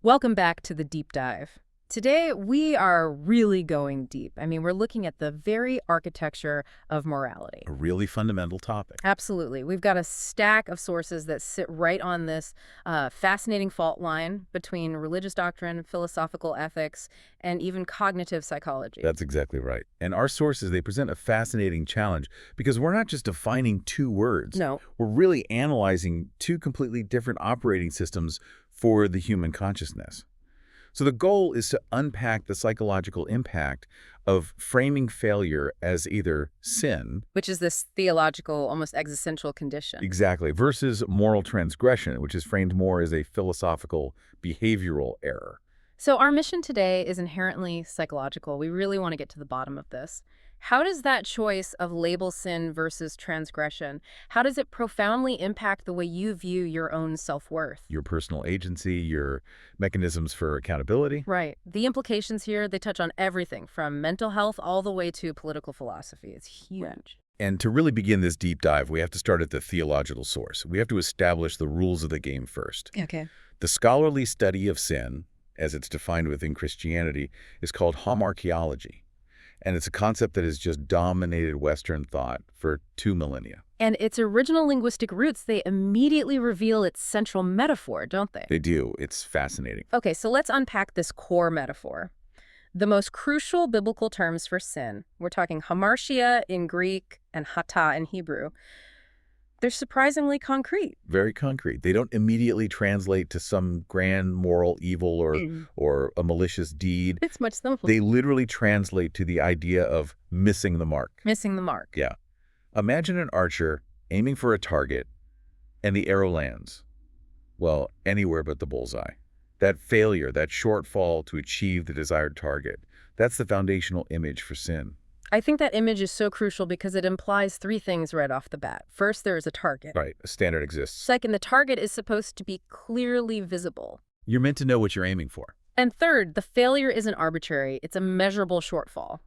Welcome back to the deep dive. Today, we are really going deep. We're looking at the very architecture of morality. A really fundamental topic. Absolutely. We've got a stack of sources that sit right on this fascinating fault line between religious doctrine, philosophical ethics, and even cognitive psychology. That's exactly right. And our sources, they present a fascinating challenge because we're not just defining two words. No. We're really analyzing two completely different operating systems for the human consciousness. So the goal is to unpack the psychological impact of framing failure as either sin, which is this theological, almost existential condition. exactly, versus moral transgression, which is framed more as a philosophical, behavioral error. So our mission today is inherently psychological. We really want to get to the bottom of this. How does that choice of label sin versus transgression, how does it profoundly impact the way you view your own self-worth? Your personal agency, your mechanisms for accountability. Right. The implications here, they touch on everything from mental health all the way to political philosophy. It's huge. Right. And to really begin this deep dive, we have to start at the theological source. We have to establish the rules of the game first. Okay. The scholarly study of sin, as it's defined within Christianity, is called Hamartiology. And it's a concept that has just dominated Western thought for 2 millennia. And its original linguistic roots, they immediately reveal its central metaphor, don't they? They do. It's fascinating. Okay, so let's unpack this core metaphor. The most crucial biblical terms for sin, we're talking hamartia in Greek and hata in Hebrew, they're surprisingly concrete. Very concrete. They don't immediately translate to some grand moral evil or a malicious deed. It's much simpler. They literally translate to the idea of missing the mark. Missing the mark. Yeah. Imagine an archer aiming for a target and the arrow lands. Well, anywhere but the bullseye. That failure, that shortfall to achieve the desired target, that's the foundational image for sin. I think that image is so crucial because it implies 3 things right off the bat. First, there is a target. Right, a standard exists. Second, the target is supposed to be clearly visible. You're meant to know what you're aiming for. And third, the failure isn't arbitrary. It's a measurable shortfall.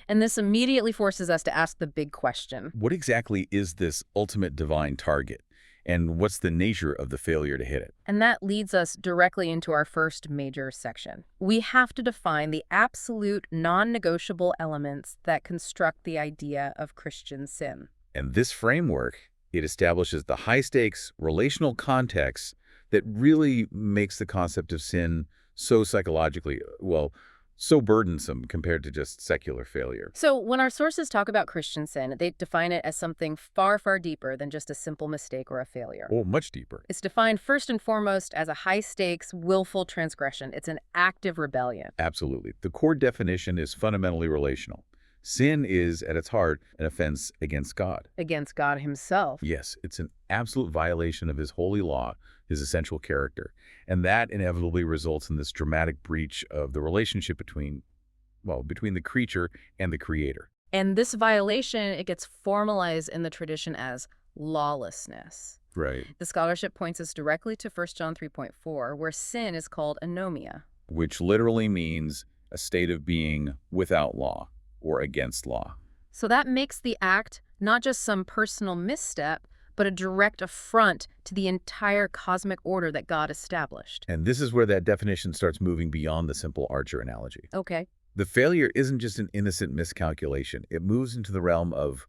And this immediately forces us to ask the big question. What exactly is this ultimate divine target? And what's the nature of the failure to hit it? And that leads us directly into our first major section. We have to define the absolute non-negotiable elements that construct the idea of Christian sin. And this framework, it establishes the high-stakes relational context that really makes the concept of sin so psychologically, so burdensome compared to just secular failure. So when our sources talk about Christian sin, they define it as something far, far deeper than just a simple mistake or a failure. Oh, much deeper. It's defined first and foremost as a high-stakes, willful transgression. It's an active rebellion. Absolutely. The core definition is fundamentally relational. Sin is, at its heart, an offense against God. Against God himself. Yes, it's an absolute violation of his holy law, his essential character. And that inevitably results in this dramatic breach of the relationship between the creature and the creator. And this violation, it gets formalized in the tradition as lawlessness. Right. The scholarship points us directly to 1 John 3.4, where sin is called anomia. Which literally means a state of being without law or against law. So that makes the act not just some personal misstep, but a direct affront to the entire cosmic order that God established. And this is where that definition starts moving beyond the simple archer analogy. Okay. The failure isn't just an innocent miscalculation. It moves into the realm of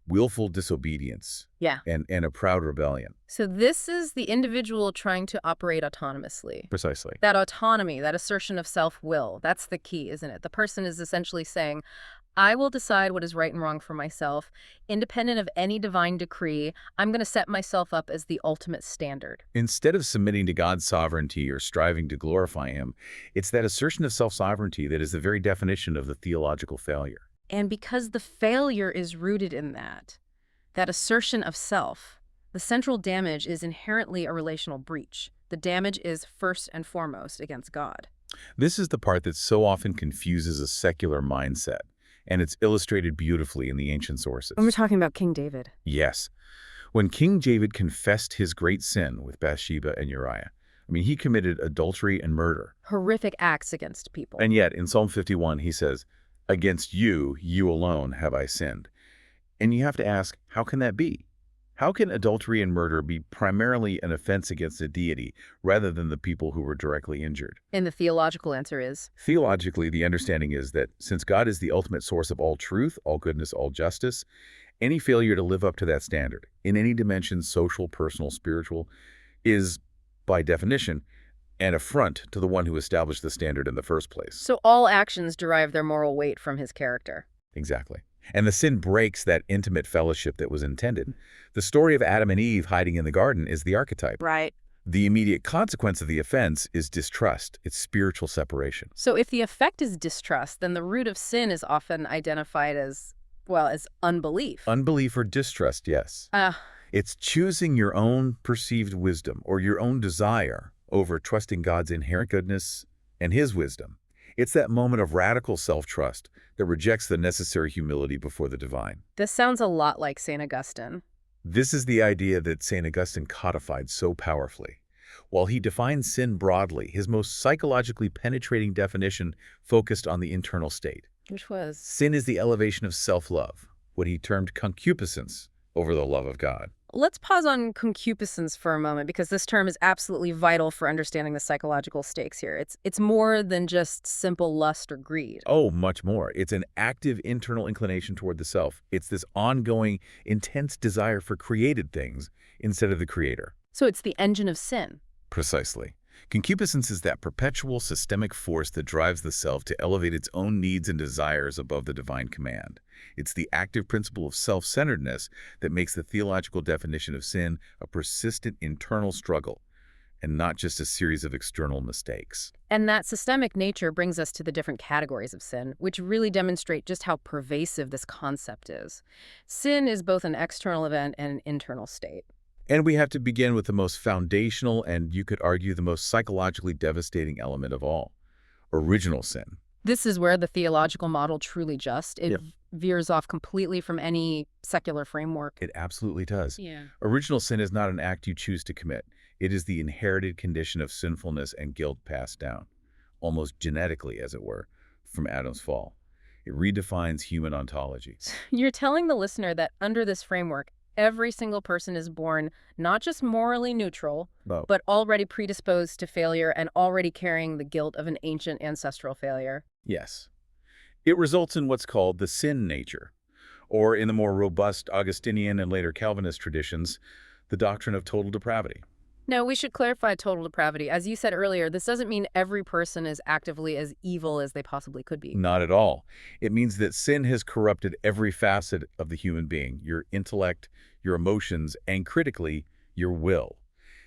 willful disobedience and a proud rebellion. So this is the individual trying to operate autonomously. Precisely. That autonomy, that assertion of self-will, that's the key, isn't it? The person is essentially saying, I will decide what is right and wrong for myself. Independent of any divine decree, I'm going to set myself up as the ultimate standard. Instead of submitting to God's sovereignty or striving to glorify him, it's that assertion of self-sovereignty that is the very definition of the theological failure. And because the failure is rooted in that assertion of self, the central damage is inherently a relational breach. The damage is first and foremost against God. This is the part that so often confuses a secular mindset. And it's illustrated beautifully in the ancient sources. When we're talking about King David. Yes. When King David confessed his great sin with Bathsheba and Uriah, he committed adultery and murder. Horrific acts against people. And yet, in Psalm 51, he says, against you, you alone have I sinned. And you have to ask, how can that be? How can adultery and murder be primarily an offense against a deity rather than the people who were directly injured? And the theological answer is, Theologically, the understanding is that since God is the ultimate source of all truth, all goodness, all justice, any failure to live up to that standard, in any dimension, social, personal, spiritual, is, by definition, an affront to the one who established the standard in the first place. so all actions derive their moral weight from his character. Exactly. And the sin breaks that intimate fellowship that was intended. The story of Adam and Eve hiding in the garden is the archetype. Right. The immediate consequence of the offense is distrust. It's spiritual separation. So if the effect is distrust, then the root of sin is often identified as, well, as unbelief. Unbelief or distrust, yes. Ah, It's choosing your own perceived wisdom or your own desire over trusting God's inherent goodness and His wisdom. It's that moment of radical self-trust that rejects the necessary humility before the divine. this sounds a lot like St. Augustine. This is the idea that St. Augustine codified so powerfully. While he defined sin broadly, his most psychologically penetrating definition focused on the internal state. Which was? Sin is the elevation of self-love, what he termed concupiscence over the love of God. Let's pause on concupiscence for a moment, because this term is absolutely vital for understanding the psychological stakes here. It's more than just simple lust or greed. Oh, much more. It's an active internal inclination toward the self. It's this ongoing, intense desire for created things instead of the creator. So it's the engine of sin. Precisely. Concupiscence is that perpetual systemic force that drives the self to elevate its own needs and desires above the divine command. It's the active principle of self-centeredness that makes the theological definition of sin a persistent internal struggle, and not just a series of external mistakes. And that systemic nature brings us to the different categories of sin, which really demonstrate just how pervasive this concept is. Sin is both an external event and an internal state. And we have to begin with the most foundational and, you could argue, the most psychologically devastating element of all, original sin. This is where the theological model truly it Yep. veers off completely from any secular framework. It absolutely does. Yeah. Original sin is not an act you choose to commit. It is the inherited condition of sinfulness and guilt passed down, almost genetically, as it were, from Adam's fall. It redefines human ontology. You're telling the listener that under this framework, every single person is born not just morally neutral, But but already predisposed to failure and already carrying the guilt of an ancient ancestral failure. yes, it results in what's called the sin nature, or in the more robust Augustinian and later Calvinist traditions, the doctrine of total depravity. Now, we should clarify total depravity. As you said earlier, this doesn't mean every person is actively as evil as they possibly could be. Not at all. It means that sin has corrupted every facet of the human being, your intellect, your emotions, and critically, your will.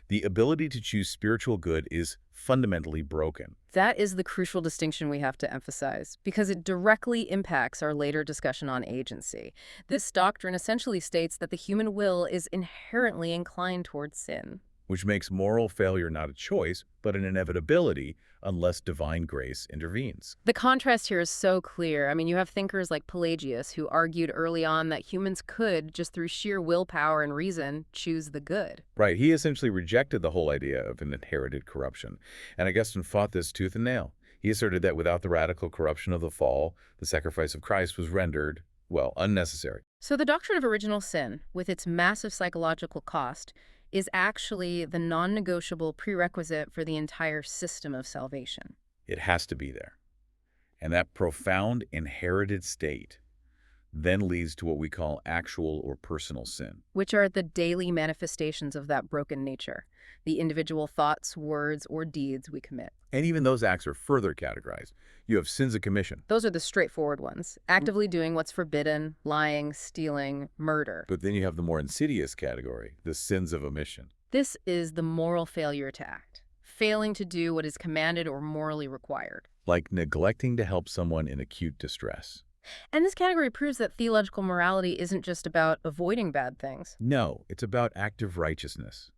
The ability to choose spiritual good is fundamentally broken. That is the crucial distinction we have to emphasize, because it directly impacts our later discussion on agency. This doctrine essentially states that the human will is inherently inclined towards sin. Which makes moral failure not a choice, but an inevitability unless divine grace intervenes. The contrast here is so clear. I mean, you have thinkers like Pelagius who argued early on that humans could, just through sheer willpower and reason, choose the good. Right, he essentially rejected the whole idea of an inherited corruption. And Augustine fought this tooth and nail. He asserted that without the radical corruption of the fall, the sacrifice of Christ was rendered, well, unnecessary. So the doctrine of original sin, with its massive psychological cost, is actually the non-negotiable prerequisite for the entire system of salvation. It has to be there. And that profound inherited state then leads to what we call actual or personal sin. Which are the daily manifestations of that broken nature, the individual thoughts, words, or deeds we commit. And even those acts are further categorized. You have sins of commission. Those are the straightforward ones, actively doing what's forbidden, lying, stealing, murder. But then you have the more insidious category, the sins of omission. This is the moral failure to act, failing to do what is commanded or morally required. Like neglecting to help someone in acute distress. And this category proves that theological morality isn't just about avoiding bad things. No, it's about active righteousness.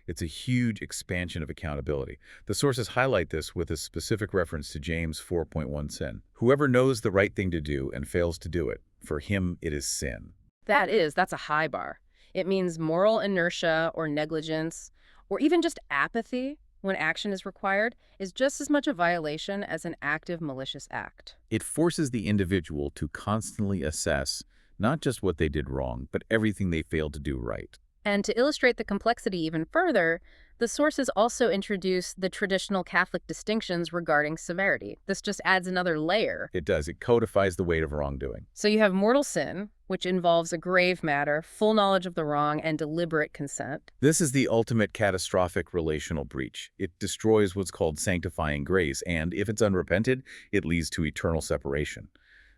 It's a huge expansion of accountability. The sources highlight this with a specific reference to James 4.1 sin. Whoever knows the right thing to do and fails to do it, for him it is sin. That's a high bar. It means moral inertia or negligence, or even just apathy when action is required, is just as much a violation as an active malicious act. It forces the individual to constantly assess not just what they did wrong, but everything they failed to do right. And to illustrate the complexity even further, the sources also introduce the traditional Catholic distinctions regarding severity. This just adds another layer. It does. It codifies the weight of wrongdoing. So you have mortal sin, which involves a grave matter, full knowledge of the wrong, and deliberate consent. This is the ultimate catastrophic relational breach. It destroys what's called sanctifying grace, and if it's unrepented, it leads to eternal separation.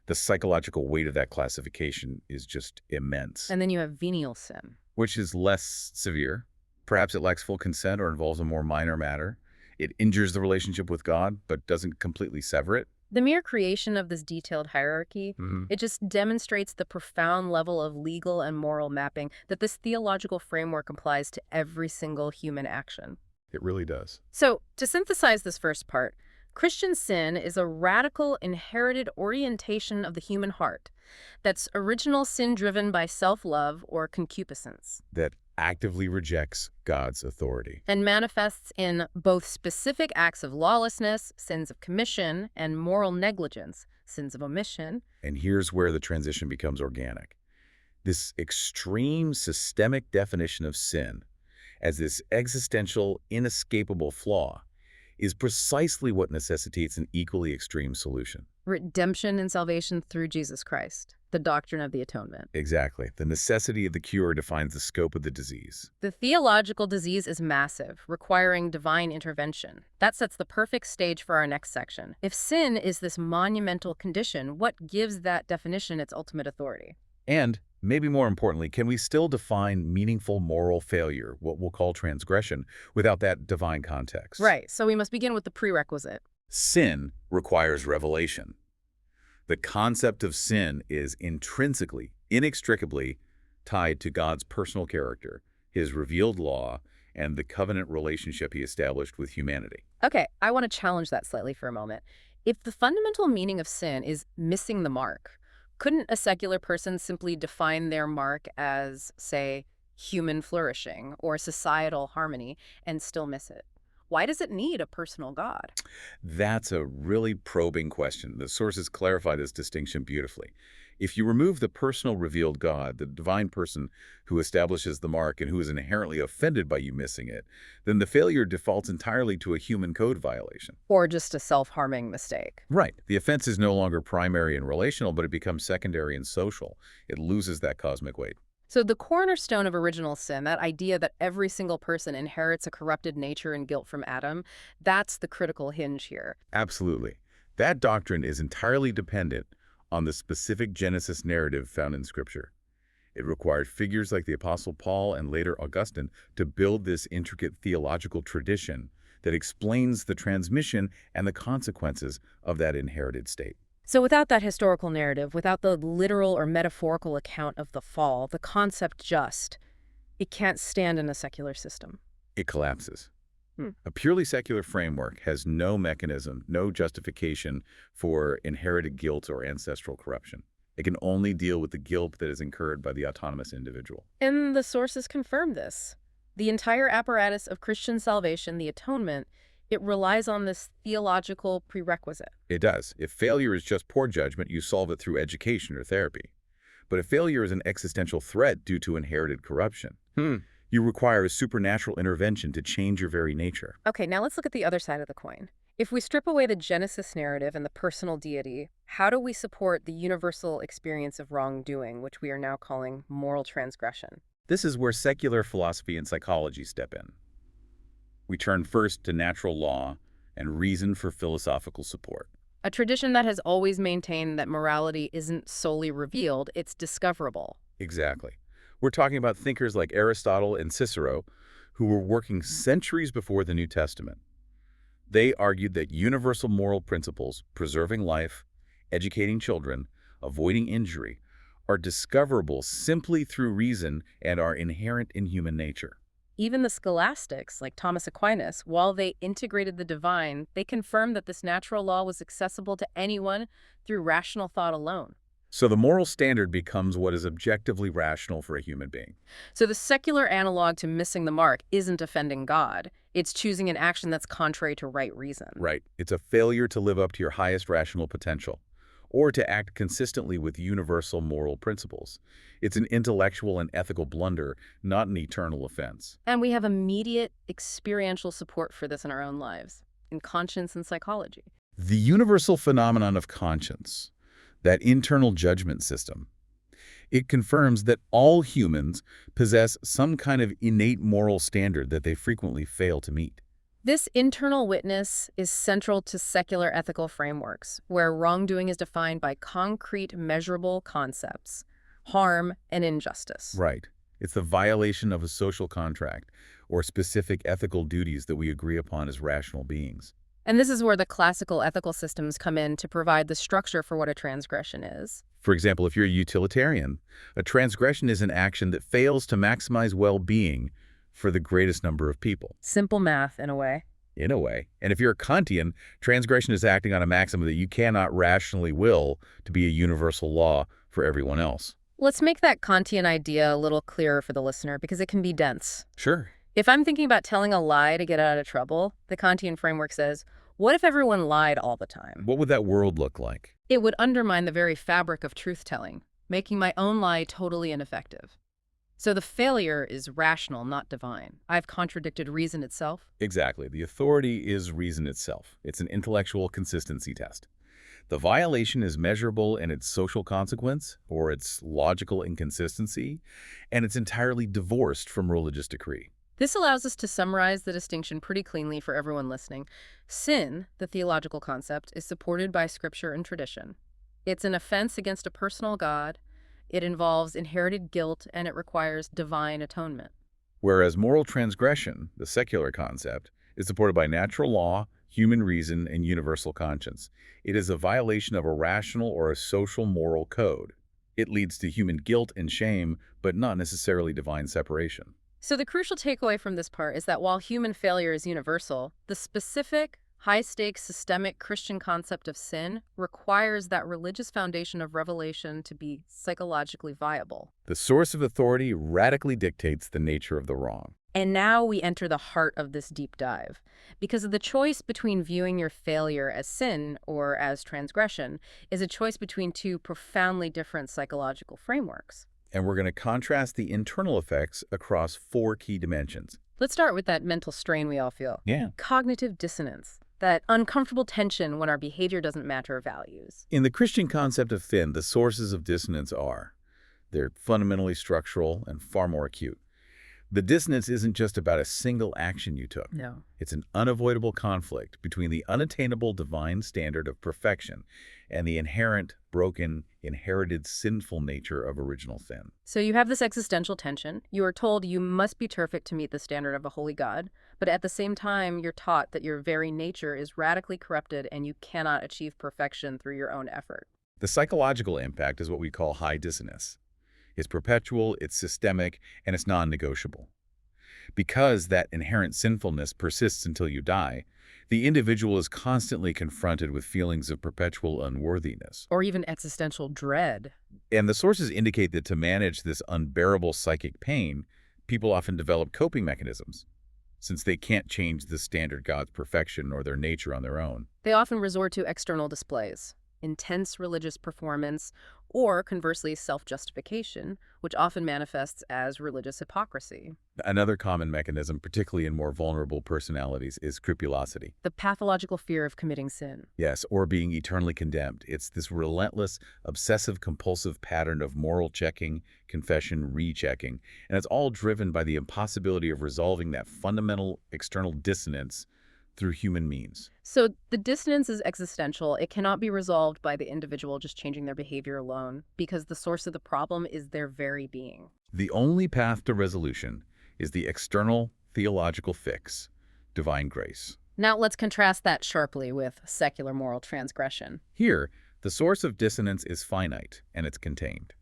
The psychological weight of that classification is just immense. And then you have venial sin, which is less severe. Perhaps it lacks full consent or involves a more minor matter. It injures the relationship with God, but doesn't completely sever it. The mere creation of this detailed hierarchy, Mm-hmm. it just demonstrates the profound level of legal and moral mapping that this theological framework applies to every single human action. It really does. So, to synthesize this first part, Christian sin is a radical, inherited orientation of the human heart that's original sin driven by self-love or concupiscence, That actively rejects God's authority. and manifests in both specific acts of lawlessness, sins of commission, and moral negligence, sins of omission. And here's where the transition becomes organic. This extreme systemic definition of sin as this existential, inescapable flaw is precisely what necessitates an equally extreme solution. Redemption and salvation through Jesus Christ, the doctrine of the atonement. Exactly. The necessity of the cure defines the scope of the disease. The theological disease is massive, requiring divine intervention. That sets the perfect stage for our next section. If sin is this monumental condition, what gives that definition its ultimate authority? And, maybe more importantly, can we still define meaningful moral failure, what we'll call transgression, without that divine context? Right, so we must begin with the prerequisite. Sin requires revelation. The concept of sin is intrinsically, inextricably tied to God's personal character, his revealed law, and the covenant relationship he established with humanity. Okay, I want to challenge that slightly for a moment. If the fundamental meaning of sin is missing the mark, couldn't a secular person simply define their mark as, say, human flourishing or societal harmony and still miss it? Why does it need a personal God? That's a really probing question. The sources clarify this distinction beautifully. If you remove the personal revealed God, the divine person who establishes the mark and who is inherently offended by you missing it, then the failure defaults entirely to a human code violation. Or just a self-harming mistake? Right. The offense is no longer primary and relational, but it becomes secondary and social. It loses that cosmic weight. So the cornerstone of original sin, that idea that every single person inherits a corrupted nature and guilt from Adam, that's the critical hinge here. Absolutely. That doctrine is entirely dependent on the specific Genesis narrative found in Scripture. It required figures like the Apostle Paul and later Augustine to build this intricate theological tradition that explains the transmission and the consequences of that inherited state. So without that historical narrative, without the literal or metaphorical account of the fall, the concept it can't stand in a secular system. It collapses. A purely secular framework has no mechanism, no justification for inherited guilt or ancestral corruption. It can only deal with the guilt that is incurred by the autonomous individual. And the sources confirm this. The entire apparatus of Christian salvation, the atonement, it relies on this theological prerequisite. It does. If failure is just poor judgment, you solve it through education or therapy. But if failure is an existential threat due to inherited corruption, you require a supernatural intervention to change your very nature. Okay, now let's look at the other side of the coin. If we strip away the Genesis narrative and the personal deity, how do we support the universal experience of wrongdoing, which we are now calling moral transgression? This is where secular philosophy and psychology step in. We turn first to natural law and reason for philosophical support. A tradition that has always maintained that morality isn't solely revealed, it's discoverable. Exactly. We're talking about thinkers like Aristotle and Cicero, who were working centuries before the New Testament. They argued that universal moral principles, preserving life, educating children, avoiding injury, are discoverable simply through reason and are inherent in human nature. Even the scholastics, like Thomas Aquinas, while they integrated the divine, they confirmed that this natural law was accessible to anyone through rational thought alone. So the moral standard becomes what is objectively rational for a human being. So the secular analog to missing the mark isn't offending God. It's choosing an action that's contrary to right reason. Right. It's a failure to live up to your highest rational potential. or to act consistently with universal moral principles. It's an intellectual and ethical blunder, not an eternal offense. And we have immediate experiential support for this in our own lives, in conscience and psychology. The universal phenomenon of conscience, that internal judgment system, it confirms that all humans possess some kind of innate moral standard that they frequently fail to meet. This internal witness is central to secular ethical frameworks, where wrongdoing is defined by concrete, measurable concepts, harm and injustice. Right. It's the violation of a social contract or specific ethical duties that we agree upon as rational beings. And this is where the classical ethical systems come in to provide the structure for what a transgression is. For example, if you're a utilitarian, a transgression is an action that fails to maximize well-being for the greatest number of people. Simple math, in a way. In a way. And if you're a Kantian, transgression is acting on a maxim that you cannot rationally will to be a universal law for everyone else. Let's make that Kantian idea a little clearer for the listener, because it can be dense. Sure. If I'm thinking about telling a lie to get out of trouble, the Kantian framework says, what if everyone lied all the time? What would that world look like? It would undermine the very fabric of truth-telling, making my own lie totally ineffective. So the failure is rational, not divine. I've contradicted reason itself. Exactly. The authority is reason itself. It's an intellectual consistency test. The violation is measurable in its social consequence or its logical inconsistency, and it's entirely divorced from religious decree. This allows us to summarize the distinction pretty cleanly for everyone listening. Sin, the theological concept, is supported by scripture and tradition. It's an offense against a personal God. It involves inherited guilt, and it requires divine atonement. Whereas moral transgression, the secular concept, is supported by natural law, human reason, and universal conscience. It is a violation of a rational or a social moral code. It leads to human guilt and shame, but not necessarily divine separation. So the crucial takeaway from this part is that while human failure is universal, the specific, high-stakes, systemic Christian concept of sin requires that religious foundation of revelation to be psychologically viable. The source of authority radically dictates the nature of the wrong. And now we enter the heart of this deep dive. Because the choice between viewing your failure as sin or as transgression is a choice between two profoundly different psychological frameworks. And we're going to contrast the internal effects across 4 key dimensions. Let's start with that mental strain we all feel. Yeah. Cognitive dissonance. That uncomfortable tension when our behavior doesn't match our values. In the Christian concept of sin, the sources of dissonance they're fundamentally structural and far more acute. The dissonance isn't just about a single action you took. No. It's an unavoidable conflict between the unattainable divine standard of perfection and the inherent, broken, inherited sinful nature of original sin. So you have this existential tension. You are told you must be perfect to meet the standard of a holy God, but at the same time, you're taught that your very nature is radically corrupted and you cannot achieve perfection through your own effort. The psychological impact is what we call high dissonance. It's perpetual, it's systemic, and it's non-negotiable. Because that inherent sinfulness persists until you die, the individual is constantly confronted with feelings of perpetual unworthiness. Or even existential dread. And the sources indicate that to manage this unbearable psychic pain, people often develop coping mechanisms, since they can't change the standard God's perfection or their nature on their own. They often resort to external displays, intense religious performance, or conversely self-justification, which often manifests as religious hypocrisy. Another common mechanism, particularly in more vulnerable personalities, is scrupulosity. The pathological fear of committing sin. Yes, or being eternally condemned. It's this relentless, obsessive-compulsive pattern of moral checking, confession, rechecking, and it's all driven by the impossibility of resolving that fundamental external dissonance through human means. So the dissonance is existential. It cannot be resolved by the individual just changing their behavior alone, because the source of the problem is their very being. The only path to resolution is the external theological fix, divine grace. Now let's contrast that sharply with secular moral transgression. Here, the source of dissonance is finite, and it's contained.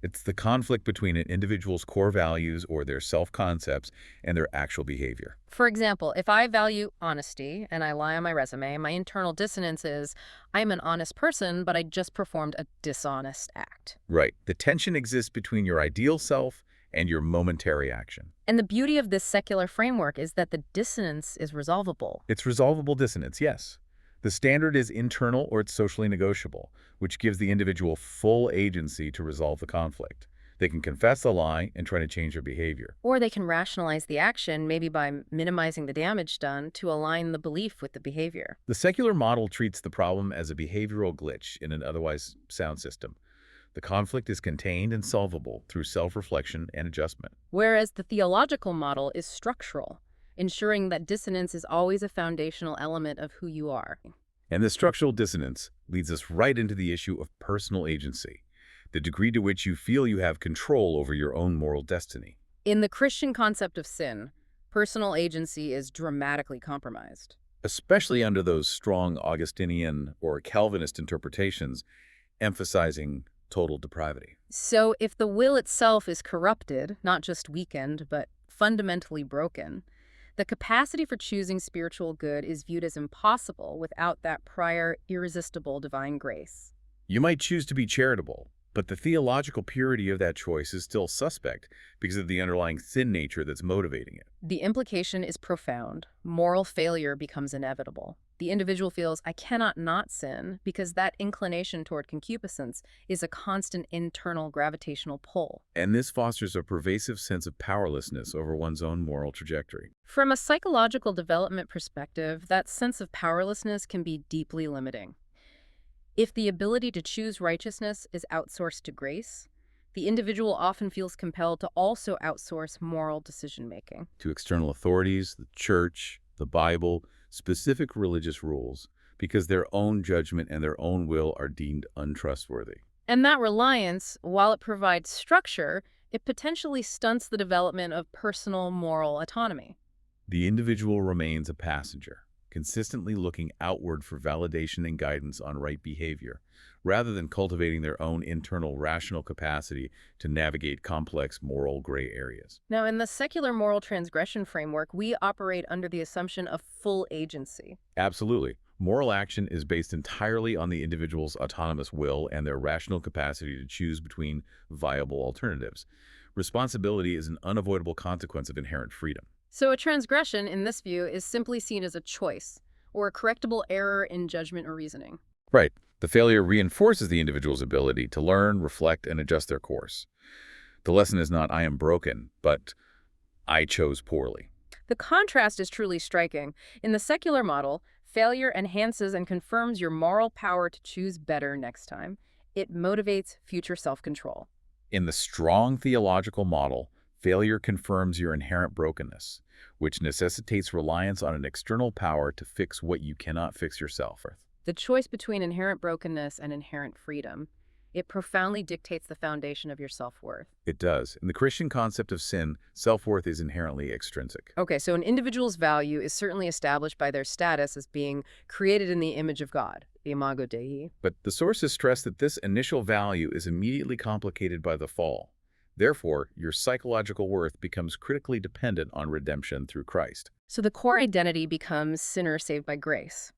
It's the conflict between an individual's core values or their self-concepts and their actual behavior. For example, if I value honesty and I lie on my resume, my internal dissonance is, I'm an honest person, but I just performed a dishonest act. Right. The tension exists between your ideal self and your momentary action. And the beauty of this secular framework is that the dissonance is resolvable. It's resolvable dissonance, yes. The standard is internal or it's socially negotiable, which gives the individual full agency to resolve the conflict. They can confess the lie and try to change their behavior. Or they can rationalize the action, maybe by minimizing the damage done to align the belief with the behavior. The secular model treats the problem as a behavioral glitch in an otherwise sound system. The conflict is contained and solvable through self-reflection and adjustment. Whereas the theological model is structural, ensuring that dissonance is always a foundational element of who you are. And this structural dissonance leads us right into the issue of personal agency, the degree to which you feel you have control over your own moral destiny. In the Christian concept of sin, personal agency is dramatically compromised. Especially under those strong Augustinian or Calvinist interpretations emphasizing total depravity. So if the will itself is corrupted, not just weakened, but fundamentally broken, the capacity for choosing spiritual good is viewed as impossible without that prior, irresistible divine grace. You might choose to be charitable, but the theological purity of that choice is still suspect because of the underlying sin nature that's motivating it. The implication is profound. Moral failure becomes inevitable. The individual feels, I cannot not sin, because that inclination toward concupiscence is a constant internal gravitational pull. And this fosters a pervasive sense of powerlessness over one's own moral trajectory. From a psychological development perspective, that sense of powerlessness can be deeply limiting. If the ability to choose righteousness is outsourced to grace, the individual often feels compelled to also outsource moral decision-making. To external authorities, the church, the Bible, specific religious rules, because their own judgment and their own will are deemed untrustworthy. And that reliance, while it provides structure, it potentially stunts the development of personal moral autonomy. The individual remains a passenger, consistently looking outward for validation and guidance on right behavior, rather than cultivating their own internal rational capacity to navigate complex moral gray areas. Now, in the secular moral transgression framework, we operate under the assumption of full agency. Absolutely. Moral action is based entirely on the individual's autonomous will and their rational capacity to choose between viable alternatives. Responsibility is an unavoidable consequence of inherent freedom. So a transgression, in this view, is simply seen as a choice, or a correctable error in judgment or reasoning. Right. The failure reinforces the individual's ability to learn, reflect, and adjust their course. The lesson is not, I am broken, but I chose poorly. The contrast is truly striking. In the secular model, failure enhances and confirms your moral power to choose better next time. It motivates future self-control. In the strong theological model, failure confirms your inherent brokenness, which necessitates reliance on an external power to fix what you cannot fix yourself. The choice between inherent brokenness and inherent freedom, it profoundly dictates the foundation of your self-worth. It does. In the Christian concept of sin, self-worth is inherently extrinsic. Okay, so an individual's value is certainly established by their status as being created in the image of God, the imago Dei. But the sources stress that this initial value is immediately complicated by the fall. Therefore, your psychological worth becomes critically dependent on redemption through Christ. So the core identity becomes sinner saved by grace.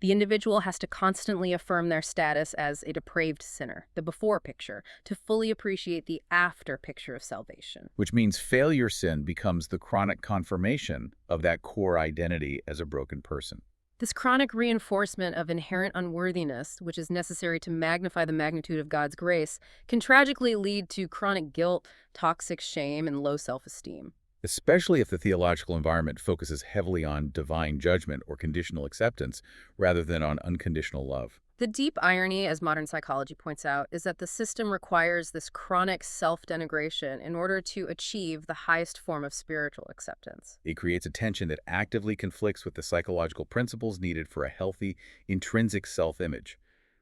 The individual has to constantly affirm their status as a depraved sinner, the before picture, to fully appreciate the after picture of salvation. Which means failure sin becomes the chronic confirmation of that core identity as a broken person. This chronic reinforcement of inherent unworthiness, which is necessary to magnify the magnitude of God's grace, can tragically lead to chronic guilt, toxic shame, and low self-esteem. Especially if the theological environment focuses heavily on divine judgment or conditional acceptance rather than on unconditional love. The deep irony, as modern psychology points out, is that the system requires this chronic self-denigration in order to achieve the highest form of spiritual acceptance. It creates a tension that actively conflicts with the psychological principles needed for a healthy, intrinsic self-image,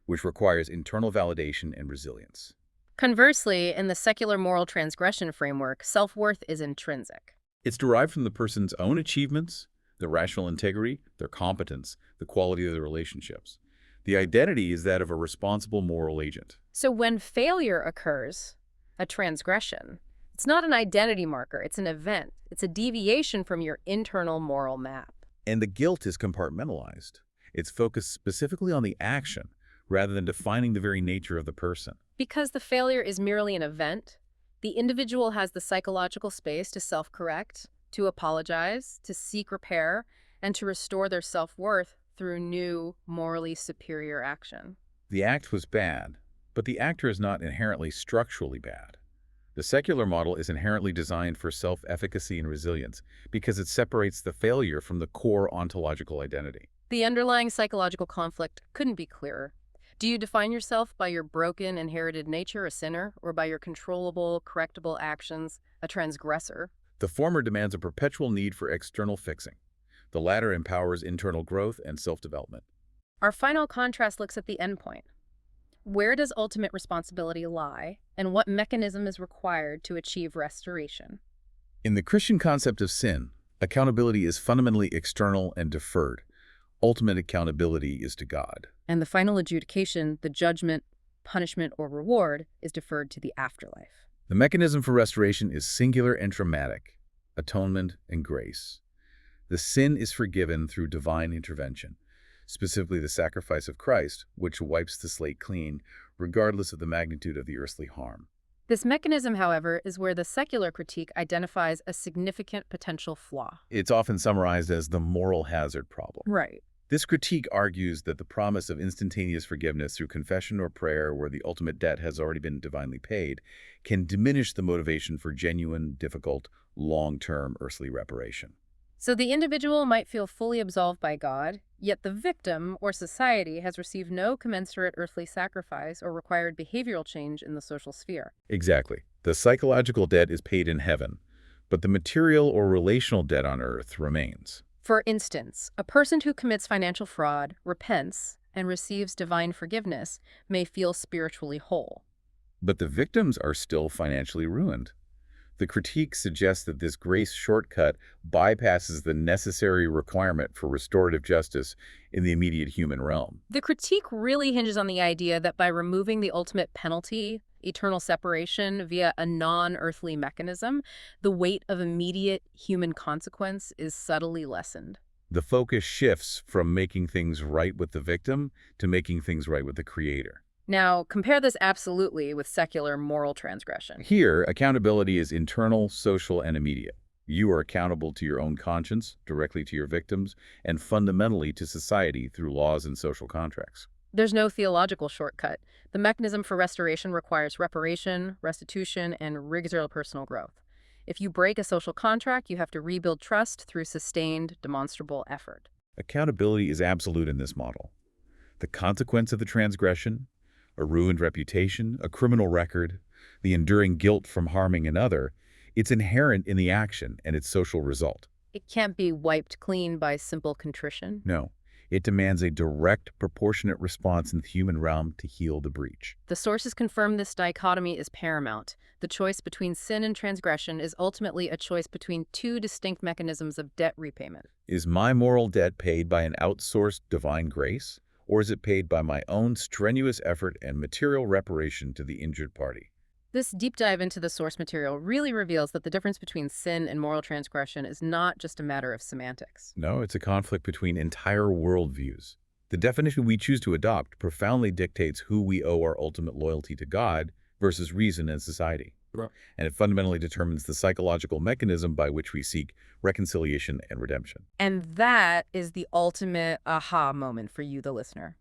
which requires internal validation and resilience. Conversely, in the secular moral transgression framework, self-worth is intrinsic. It's derived from the person's own achievements, their rational integrity, their competence, the quality of their relationships. The identity is that of a responsible moral agent. So when failure occurs, a transgression, it's not an identity marker, it's an event. It's a deviation from your internal moral map. And the guilt is compartmentalized. It's focused specifically on the action rather than defining the very nature of the person. Because the failure is merely an event, the individual has the psychological space to self-correct, to apologize, to seek repair, and to restore their self-worth through new, morally superior action. The act was bad, but the actor is not inherently structurally bad. The secular model is inherently designed for self-efficacy and resilience because it separates the failure from the core ontological identity. The underlying psychological conflict couldn't be clearer. Do you define yourself by your broken, inherited nature, a sinner, or by your controllable, correctable actions, a transgressor? The former demands a perpetual need for external fixing. The latter empowers internal growth and self-development. Our final contrast looks at the endpoint. Where does ultimate responsibility lie, and what mechanism is required to achieve restoration? In the Christian concept of sin, accountability is fundamentally external and deferred. Ultimate accountability is to God. And the final adjudication, the judgment, punishment, or reward, is deferred to the afterlife. The mechanism for restoration is singular and dramatic: atonement and grace. The sin is forgiven through divine intervention, specifically the sacrifice of Christ, which wipes the slate clean, regardless of the magnitude of the earthly harm. This mechanism, however, is where the secular critique identifies a significant potential flaw. It's often summarized as the moral hazard problem. Right. This critique argues that the promise of instantaneous forgiveness through confession or prayer, where the ultimate debt has already been divinely paid, can diminish the motivation for genuine, difficult, long-term earthly reparation. So the individual might feel fully absolved by God, yet the victim or society has received no commensurate earthly sacrifice or required behavioral change in the social sphere. Exactly. The psychological debt is paid in heaven, but the material or relational debt on earth remains. For instance, a person who commits financial fraud, repents, and receives divine forgiveness may feel spiritually whole. But the victims are still financially ruined. The critique suggests that this grace shortcut bypasses the necessary requirement for restorative justice in the immediate human realm. The critique really hinges on the idea that by removing the ultimate penalty, eternal separation via a non-earthly mechanism, the weight of immediate human consequence is subtly lessened. The focus shifts from making things right with the victim to making things right with the Creator. Now, compare this absolutely with secular moral transgression. Here, accountability is internal, social, and immediate. You are accountable to your own conscience, directly to your victims, and fundamentally to society through laws and social contracts. There's no theological shortcut. The mechanism for restoration requires reparation, restitution, and rigorous personal growth. If you break a social contract, you have to rebuild trust through sustained, demonstrable effort. Accountability is absolute in this model. The consequence of the transgression, a ruined reputation, a criminal record, the enduring guilt from harming another, it's inherent in the action and its social result. It can't be wiped clean by simple contrition. No, it demands a direct, proportionate response in the human realm to heal the breach. The sources confirm this dichotomy is paramount. The choice between sin and transgression is ultimately a choice between two distinct mechanisms of debt repayment. Is my moral debt paid by an outsourced divine grace? Or is it paid by my own strenuous effort and material reparation to the injured party? This deep dive into the source material really reveals that the difference between sin and moral transgression is not just a matter of semantics. No, it's a conflict between entire worldviews. The definition we choose to adopt profoundly dictates who we owe our ultimate loyalty to God versus reason and society. Right. And it fundamentally determines the psychological mechanism by which we seek reconciliation and redemption. And that is the ultimate aha moment for you, the listener.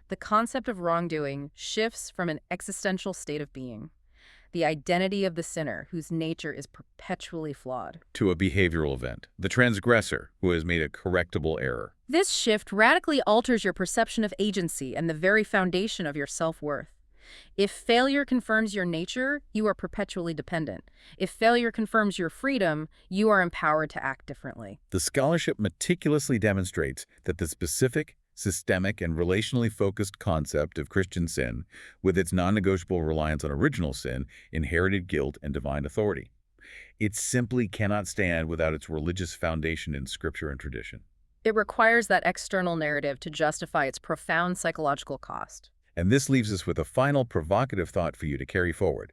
The concept of wrongdoing shifts from an existential state of being, the identity of the sinner whose nature is perpetually flawed, To a behavioral event, the transgressor who has made a correctable error. This shift radically alters your perception of agency and the very foundation of your self-worth. If failure confirms your nature, you are perpetually dependent. If failure confirms your freedom, you are empowered to act differently. The scholarship meticulously demonstrates that the specific, systemic, and relationally focused concept of Christian sin, with its non-negotiable reliance on original sin, inherited guilt, and divine authority, it simply cannot stand without its religious foundation in Scripture and tradition. It requires that external narrative to justify its profound psychological cost. And this leaves us with a final provocative thought for you to carry forward.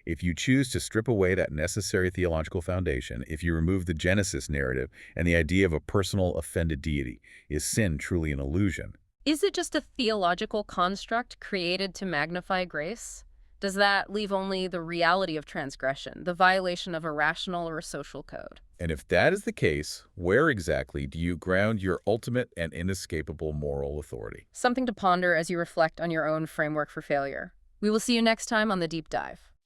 If you choose to strip away that necessary theological foundation, if you remove the Genesis narrative and the idea of a personal offended deity, is sin truly an illusion? Is it just a theological construct created to magnify grace? Does that leave only the reality of transgression, the violation of a rational or a social code? And if that is the case, where exactly do you ground your ultimate and inescapable moral authority? Something to ponder as you reflect on your own framework for failure. We will see you next time on The Deep Dive.